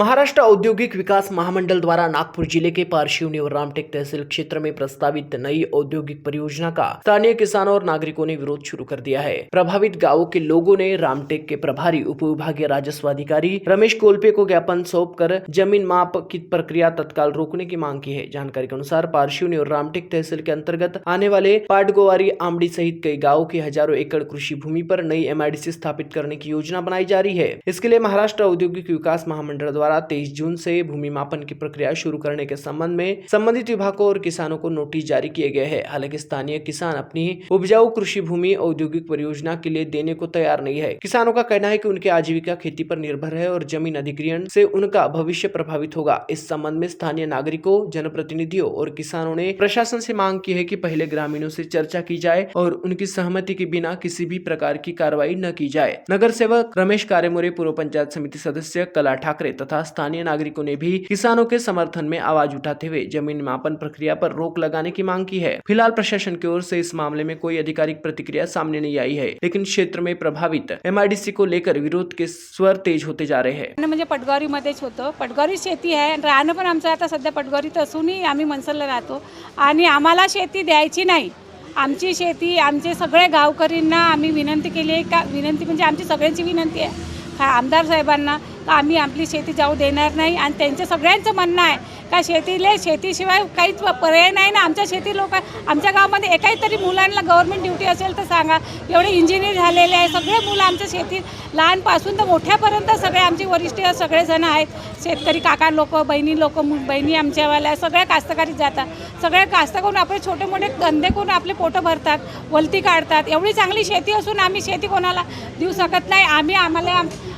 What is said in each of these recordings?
महाराष्ट्र औद्योगिक विकास महामंडल द्वारा नागपुर जिले के पारशिवनी और रामटेक तहसील क्षेत्र में प्रस्तावित नई औद्योगिक परियोजना का स्थानीय किसानों और नागरिकों ने विरोध शुरू कर दिया है। प्रभावित गांवों के लोगों ने रामटेक के प्रभारी उपविभागीय राजस्व अधिकारी रमेश कोल्पे को ज्ञापन सौंपकर जमीन माप की प्रक्रिया तत्काल रोकने की मांग की है। जानकारी के अनुसार पारशिवनी और रामटेक तहसील के अंतर्गत आने वाले पाटगोवारी, आमड़ी सहित कई गाँव की हजारों एकड़ कृषि भूमि पर नई MIDC स्थापित करने की योजना बनाई जा रही है। इसके लिए महाराष्ट्र औद्योगिक विकास महामंडल द्वारा 23 जून से भूमि मापन की प्रक्रिया शुरू करने के संबंध में संबंधित विभागों और किसानों को नोटिस जारी किए गए हैं। हालांकि स्थानीय किसान अपनी उपजाऊ कृषि भूमि औद्योगिक परियोजना के लिए देने को तैयार नहीं है। किसानों का कहना है कि उनकी आजीविका खेती पर निर्भर है और जमीन अधिग्रहण से उनका भविष्य प्रभावित होगा। इस संबंध में स्थानीय नागरिकों, जनप्रतिनिधियों और किसानों ने प्रशासन से मांग की है कि पहले ग्रामीणों से चर्चा की जाए और उनकी सहमति के बिना किसी भी प्रकार की कार्रवाई न की जाए। नगर सेवक रमेश कारेमोरे, पूर्व पंचायत समिति सदस्य कला ठाकरे तथा स्थानीय नागरिकों ने भी किसानों के समर्थन में आवाज उठाते हुए जमीन मापन प्रक्रिया पर रोक लगाने की मांग की है। फिलहाल प्रशासन की ओर से इस मामले में कोई आधिकारिक प्रतिक्रिया सामने नहीं आई है, लेकिन क्षेत्र में प्रभावित MIDC को लेकर विरोध के स्वर तेज होते जा रहे हैं। म्हणजे पटगावरी मध्येच होतं। पटगावरी शेती आहे, राहणं पण आमचं आता सध्या पटगावरीत असूनही आम्ही मनसरला राहतो आणि आम्हाला शेती द्यायची नाही। आमची शेती आमचे सगळे गावकरींना आम्ही विनंती केली आहे का, विनंती म्हणजे आमची सगळ्यांची विनंती आहे आमदार साहेबांना का आम्ही आपली शेती जाऊ देणार नाही आणि त्यांचं सगळ्यांचं म्हणणं आहे का शेतीशिवाय काहीच पर्याय नाही ना। आमच्या शेती लोक आमच्या गावामध्ये एकाही तरी मुलांना गव्हर्नमेंट ड्युटी असेल तर सांगा। एवढे इंजिनियर झालेले आहे, सगळे मुलं आमच्या शेती लहानपासून तर मोठ्यापर्यंत सगळे आमचे वरिष्ठ सगळेजण आहेत। शेतकरी काका लोक, बहिणी लोक, बहिणी आमच्यावाल्या सगळ्या कास्तकारीत जातात। सगळे कास्ता करून आपले छोटे मोठे धंदे करून आपले पोटं भरतात, वलती काढतात। एवढी चांगली शेती असून आम्ही शेती कोणाला देऊ शकत नाही।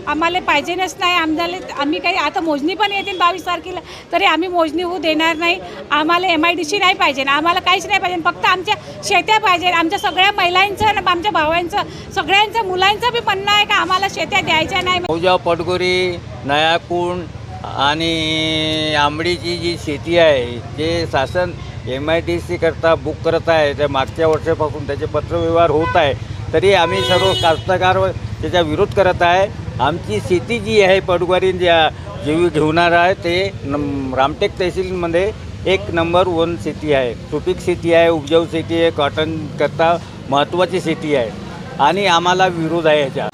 आम्हाला पाहिजेच नाही। आम्ही काही आता मोजणी पण येतील 22 तारखेला, तरी आम्ही मोजणी होऊ देणार नाही। आम्हाला MIDC नाही पाहिजे, आम्हाला काहीच नाही पाहिजे, फक्त आमच्या शेत्या पाहिजे। आमच्या सगळ्या महिलांचं, आमच्या भावांचं, सगळ्यांचं मुलांचं बी म्हणणं आहे का आम्हाला शेत्या द्यायच्या नाही। उजाव, पटगोरी, नयाकुंड आणि आंबडीची जी शेती आहे ते शासन MIDC करता बुक करत आहे। त्या मागच्या वर्षापासून त्याचे पत्रव्यवहार होत आहे, तरी आम्ही सर्व कास्तकार त्याचा विरोध करत आहे। आमची शेती जी आहे पटगोरी जी घेणार आहे ते रामटेक तहसीलमध्ये 1 नंबर 1 शेती आहे। सुपीक शेती आहे, उपजाऊ शेती आहे, कॉटन करता महत्त्वाची शेती आहे आणि आम्हाला विरोध आहे याचा।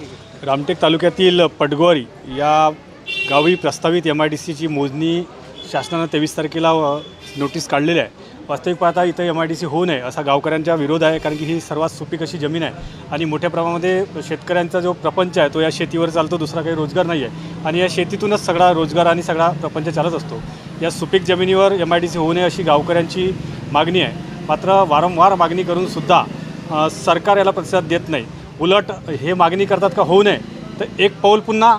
रामटेक तालुक्यातील पटगोरी या गावी प्रस्तावित MIDCची मोजणी शासनानं 23 तारखेला नोटीस काढलेली आहे। वास्तविक पाहता इथं MIDC होऊ नये असा गावकऱ्यांचा विरोध आहे, कारण की ही सर्वात सुपीक अशी जमीन आहे आणि मोठ्या प्रमाणामध्ये शेतकऱ्यांचा जो प्रपंच आहे तो या शेतीवर चालतो, दुसरा काही रोजगार नाही आहे आणि या शेतीतूनच सगळा रोजगार आणि सगळा प्रपंच चालत असतो। या सुपीक जमिनीवर MIDC होऊ नये अशी गावकऱ्यांची मागणी आहे। मात्र वारंवार मागणी करूनसुद्धा सरकार याला प्रतिसाद देत नाही। उलट हे मागणी करतात का होऊ नये, तर एक पाऊल पुन्हा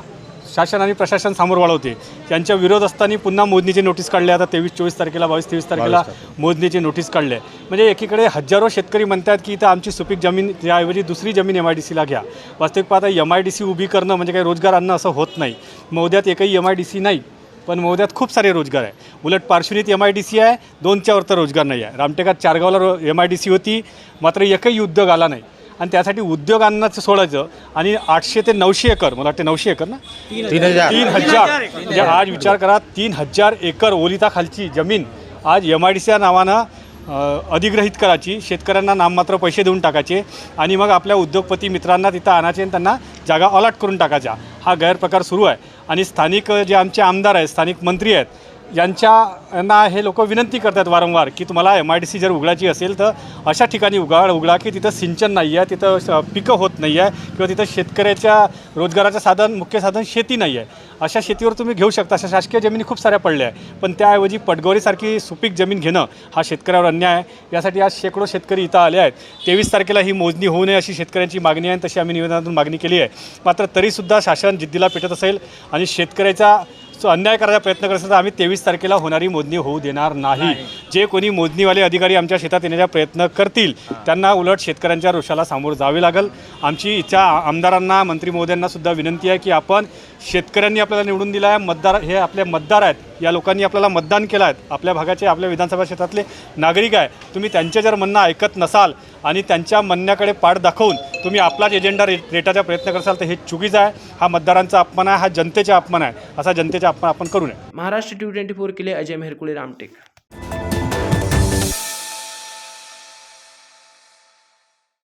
शासन आणि प्रशासन समोर वाढवते। त्यांच्या विरोध असताना पुन्हा मोजणीची नोटीस काढली। आता 23-24 तारखेला 22-23 तारखेला मोजणीची नोटीस काढली आहे। म्हणजे एकीकडे हजारो शेतकरी म्हणतात की इथं आमची सुपीक जमीन त्याऐवजी दुसरी जमीन MIDCला घ्या। वास्तविक पाहता MIDC उभी करणं म्हणजे काही रोजगार आणणं असं होत नाही। मौद्यात एकही MIDC नाही, पण मौद्यात खूप सारे रोजगार आहे। उलट पारशिवनीत MIDC आहे, 2च्या वर तर रोजगार नाही आहे। रामटेकात 4 गावाला MIDC होती, मात्र एकही उद्योग आला नाही आणि त्यासाठी उद्योगांनाच सोडायचं आणि 800 ते 900 एकर, मला वाटते 900 एकर ना, 3000 म्हणजे आज विचार करा 3000 एकर ओलिताखालची जमीन आज MIDCच्या नावानं अधिग्रहित करायची, शेतकऱ्यांना नाममात्र पैसे देऊन टाकायचे आणि मग आपल्या उद्योगपती मित्रांना तिथं आणायचे आणि त्यांना जागा अलॉट करून टाकायच्या। हा गैरप्रकार सुरू आहे आणि स्थानिक जे आमचे आमदार आहेत, स्थानिक मंत्री आहेत, यांना हे लोक विनंती करतात वारंवार की तुम्हाला MIDC जर उघडायची असेल तर अशा ठिकाणी उघडा की तिथं सिंचन नाही आहे, तिथं पिकं होत नाही आहे किंवा तिथं शेतकऱ्याच्या रोजगाराचं साधन, मुख्य साधन शेती नाही आहे। अशा शेतीवर तुम्ही घेऊ शकता। अशा शासकीय जमिनी खूप साऱ्या पडल्या आहे, पण त्याऐवजी पटगोरीसारखी सुपीक जमीन घेणं हा शेतकऱ्यावर अन्याय आहे। यासाठी आज शेकडो शेतकरी इथं आले आहेत। 23 तारखेला ही मोजणी होऊ नये अशी शेतकऱ्यांची मागणी आहे, तशी आम्ही निवेदनातून मागणी केली आहे। मात्र तरीसुद्धा शासन जिद्दीला पेटत असेल आणि शेतकऱ्याचा अन्याय करायचा प्रयत्न करत असेल तर आम्ही 23 23 तारखेला होणारी मोजणी होऊ देणार नाही. जे कोणी मोजणीवाले अधिकारी आमच्या शेतात येण्याचा प्रयत्न करतील त्यांना उलट शेतकऱ्यांच्या रोषाला सामोरं जावे लागेल. आमची इच्छा आमदारांना, मंत्री महोदयांना सुद्धा विनंती आहे की आपण शेतकऱ्यांनी आपल्याला निवडून दिला आहे, मतदार हे आपले मतदार आहेत, या लोकांनी आपल्याला मतदान केलं आहे, आपल्या भागाचे, आपल्या विधानसभा क्षेत्रातले नागरिक आहे. तुम्ही त्यांचे जर म्हणणं ऐकत नसाल आणि त्यांच्या म्हणण्याकडे पाठ दाखवून तुम्ही आपलाच एजेंडा रेटाचा प्रयत्न करसाल तर हे चुकीचं आहे. हा मतदारांचा अपमान आहे, हा जनतेचा अपमान आहे. असा जनतेचा अपमान आपण करू नये. महाराष्ट्र 224 के लिए अजय मेहरकुले, रामटेक.